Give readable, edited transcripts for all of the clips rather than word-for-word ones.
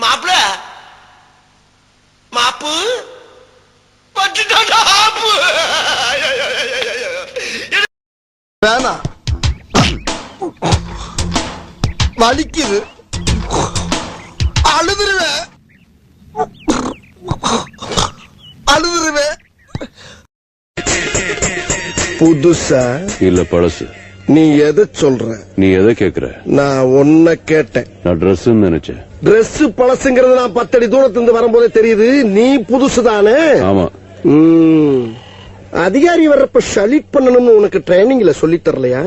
மாப்பிள மாப்பு வேணா வலிக்குது அழுதுருவேன் புதுசா இல்ல பழசு. நீ எதை சொல்ற? நீ எதை கேக்குற? நான் ஒன்ன கேட்டேன். நான் ட்ரெஸ் நினைச்சேன். ட்ரெஸ் பழசுங்கிறது நான் 10 அடி தூரத்திலிருந்து வரும்போதே தெரியுது. நீ புதுசுதானே? ஆமா. அதிகாரி வர்றப்ப ஷலிட் பண்ணணும்னு உனக்கு ட்ரைனிங்ல சொல்லி தரலையா?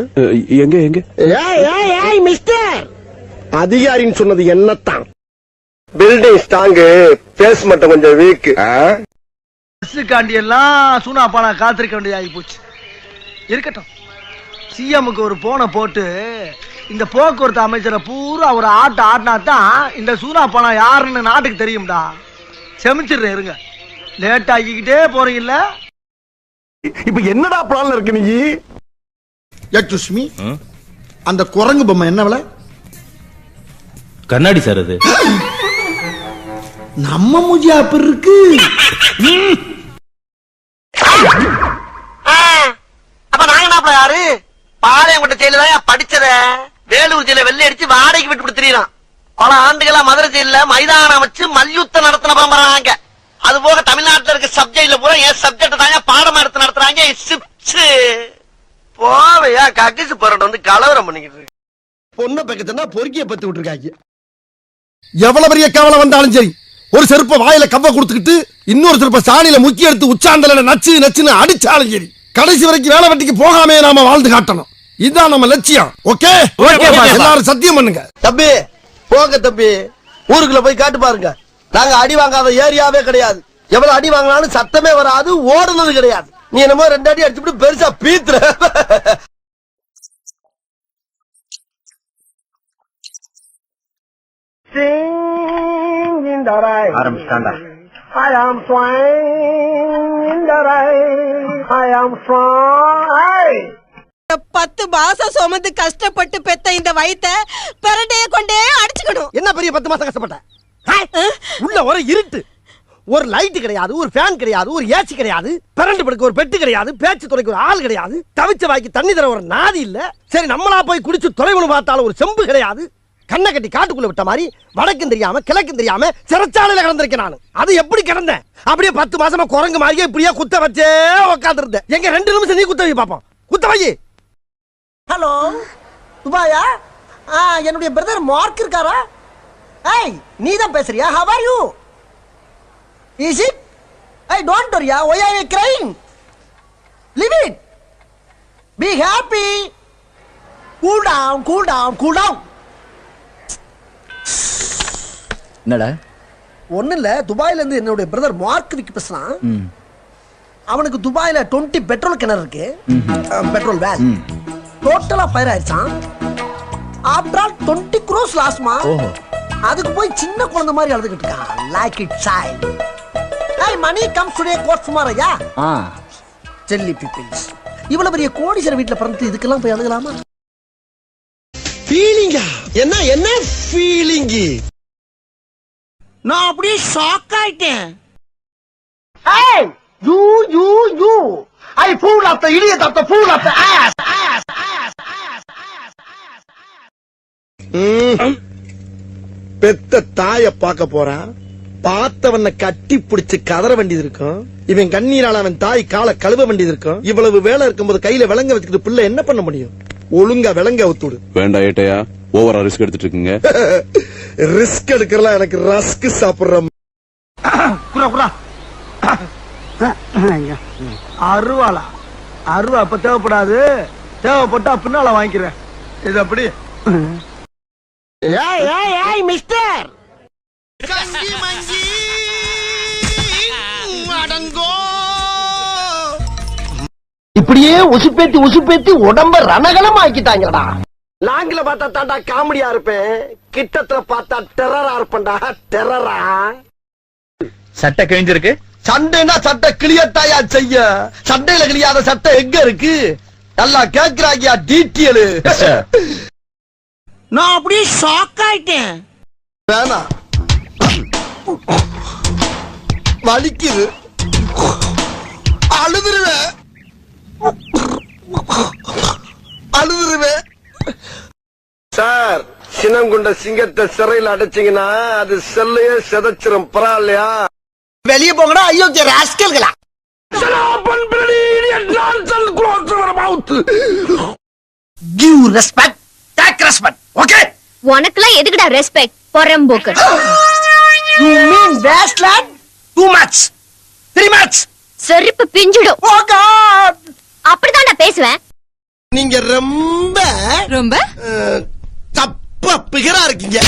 எங்க எங்க? மிஸ்டர் அதிகாரின்னு சொன்னது என்னத்தான்? பில்டிங் ஸ்ட்ராங், பேஸ் மட்டும் கொஞ்சம் வீக். காண்டி எல்லாம் சூனா பானா காத்திருக்க வேண்டியது ஆகி போச்சு. இருக்கட்டும், சிஎம்க்கு ஒரு போனை போட்டு இந்த போக்குவரத்து அமைச்சரை பூரா ஒரு ஆட்டினா தான் இந்த சூனா பானா யாருன்னு நாட்டுக்கு தெரியும்டா. செமிச்சிடுறேன், இருங்க. லேட் ஆகிக்கிட்டே போறீங்கல்ல. இப்ப என்னடா பிளான்ல இருக்கு நீ? யக்ஷுஷ்மி, அந்த குரங்கு பொம்மை என்ன விலை? கண்ணாடி சார் அது. நம்ம மூஜி அப்படி இருக்கு. அப்ப நாங்க என்ன யாரு பாளையங்கோட்டை ஜெயில தான் படிச்சத வேலூர் ஜெயில வெள்ளை அடிச்சு வாடகைக்கு விட்டு தெரியுறான். பல ஆண்டுகளா மதுரை ஜெயில மைதானம் வச்சு மல்யுத்தம் நடத்தின பரம்பராங்க. அது போக தமிழ்நாட்டில் இருக்க சப்ஜெக்ட்ல பூரா என் சப்ஜெக்ட் தாங்க பாடமா எடுத்து நடத்துறாங்க. போவையா கக்கிசு போராட்டம் வந்து கலவரம் பண்ணிக்கிட்டு இருக்கு. பொண்ணை பக்கத்துனா பொறுக்கிய பத்து விட்டுருக்காங்க. எவ்வளவு பெரிய கவலை வந்தாலும் சரி, ஒரு செருப்ப வாயில கவ்வ கொடுத்துக்கிட்டு இன்னொரு செருப்ப சாணியில முக்கி எடுத்து உச்சாந்தல நச்சு நச்சுன்னு அடிச்சாலும் சரி, கடைசி வரைக்கும் வேலை வெட்டிக்கு போகாமே நாம வாழ்ந்து காட்டணும். இதுதான் நம்ம லட்சியம். ஓகே, எல்லாரும் சத்தியம் பண்ணுங்க. தம்பி போங்க தம்பி, ஊருக்குள்ள போய் காட்டு பாருங்க. நாங்க அடி வாங்காத ஏரியாவே கிடையாது. எவ்வளவு அடி வாங்கினாலும் சத்தமே வராது, ஓடுனது கிடையாது. நீ என்னமோ 2 அடி அடிச்சுட்டு பெருசா பீத்துற. ஆரம்பிச்சாண்டா. I am flying in the rain. I am flying. 10 மாசம் சுமந்து கஷ்டப்பட்டு பெத்த இந்த வயித்தை பெரட்டைய கொண்டே அடிச்சுக்கணும். என்ன பெரிய 10 மாசம் கஷ்டப்பட்ட? உள்ள ஒரு இருட்டு, ஒரு லைட் கிடையாது, ஒரு ஃபேன் கிடையாது, ஒரு ஏசி கிடையாது, கரண்ட் படுக்க ஒரு பெட்டு கிடையாது, பேச்சு துறைக்கு ஒரு ஆள் கிடையாது, தவிச்ச வாய்க்கு தண்ணி தர ஒரு நாதி இல்ல. சரி, நம்மளா போய் குடிச்சு தொலைவுன்னு பார்த்தாலும் ஒரு செம்பு கிடையாது. கண்ணை கட்டி காட்டுக்குள்ள விட்ட மாதிரி வடக்கும் தெரியாம கிழக்கும் தெரியாம சிறைச்சாலையில கிடந்திருக்கேன் நான். அது எப்படி கிடந்தேன்? அப்படியே 10 மாசமா குரங்கு மாதிரியே இப்படியே குத்த வச்சே உட்கார்ந்து இருந்தேன். எங்க 2 நிமிஷம் நீ குத்த வை பாப்போம். குத்த வை. ஹலோ துபாயா? என்னுடைய பிரதர் மார்க் இருக்காரா? ஏய், நீ தான் பேசுறியா? How are you? Is it? Hey, don't worry. Why are you crying? Leave it. Be happy. Cool down, cool down, cool down. என்னடா? ஒண்ணு இல்ல, துபாயில இருந்து என்னுடைய பிரதர் மார்க் விக்கி பேசுறான். அவனுக்கு துபாயில 20 பெட்ரோல் கிணறு இருக்கு, பெட்ரோல் வேல். டோட்டலா ஃபயர் ஆயிடுச்சான். ஆஃப்டர் ஆல் 20 crores லாஸ்மா. அதுக்கு போய் சின்ன குழந்தை மாதிரி அழுதுகிட்டு இருக்கான். Like it child. Hey, money comes today, court tomorrow, yeah? Jelly peoples. இவ்வளவு பெரிய கோடீஸ்வரர் வீட்டுல பிறந்து இதுக்கெல்லாம் போய் அழுகலாமா? ஃபீலிங்கா? என்ன ஃபீலிங்? நான் அப்படியே ஷாக் ஆயிட்டேன். Hey, you. I fool of the idiot of the fool of the ass. பெத்த தாய பார்க்க போறான். பார்த்தவன கட்டி பிடிச்சு கதற வேண்டியது இருக்கும். இவன் கண்ணீரால அவன் தாய் கால கழுவ வேண்டியது இருக்கும். இவ்வளவு வேலை இருக்கும்போது கையில விலங்க வச்சுக்கிட்டு பிள்ளை என்ன பண்ண முடியும்? ஒழுங்கா விலங்க ஒத்துடு. வேண்டாம் ஏட்டையா, ஓவரா ரிஸ்க் எடுத்துட்டு இருக்கீங்க. ரிஸ்க் எடுக்கலாம். எனக்கு ரஸ்க் சாப்பிடுற அருவாளா? அருவா அப்ப தேவைப்படாது, தேவைப்பட்டா பின்னால வாங்கிக்கிறேன். இது அப்படி. ஏய் மிஸ்டர் இப்படியே உசுப்பேத்தி உடம்ப ரணகலம் ஆக்கிட்டாங்கடா. லாங்கில பார்த்தா தாண்டா காமெடியா இருப்பேன், கிட்டத்துல பார்த்தா டெரரா இருப்பேன்டா. டெரரா. சட்டை கிழிஞ்சிருக்கு. சண்டைனா சட்டை கிளியத்தாயா செய்ய? சண்டையில கிளியாத சட்டை எங்க இருக்கு? நல்லா கேக்குறாங்கயா டீட்டெயில். நான் அப்படியே ஷாக் ஆயிட்டேன். வேணா வலிக்குது, அழுதுருவேன், அழுதுருவேன். சார், சினம் கொண்ட சிங்கத்தை சிறையில் அடைச்சீங்கன்னா அது செல்லையே செதைச்சிரும். பரவாயில்லையா? வெளியே போங்கடா அயோக்கிய ராஸ்கல்களா. Give respect, take respect. Okay, உனக்குலாம் எதுக்குடா ரெஸ்பெக்ட் பொறம்போக்கு? You mean wasteland? Too much, three much. செருப்பு பிஞ்சிடும். ஓ காட், அப்படிதான் நான் பேசுவேன். நீங்க ரொம்ப ரொம்ப தப்பா பிகரா இருக்கீங்க.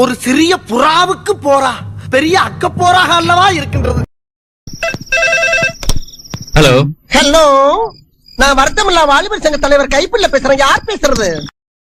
ஒரு சிறிய புறாவுக்கு போரா பெரிய அக்க போராக அல்லவா இருக்கின்றது. ஹலோ. ஹலோ, நான் வருத்தமில்லா வாலிபர் சங்க தலைவர் கைப்பிள்ள பேசுறேன். யார் பேசுறது?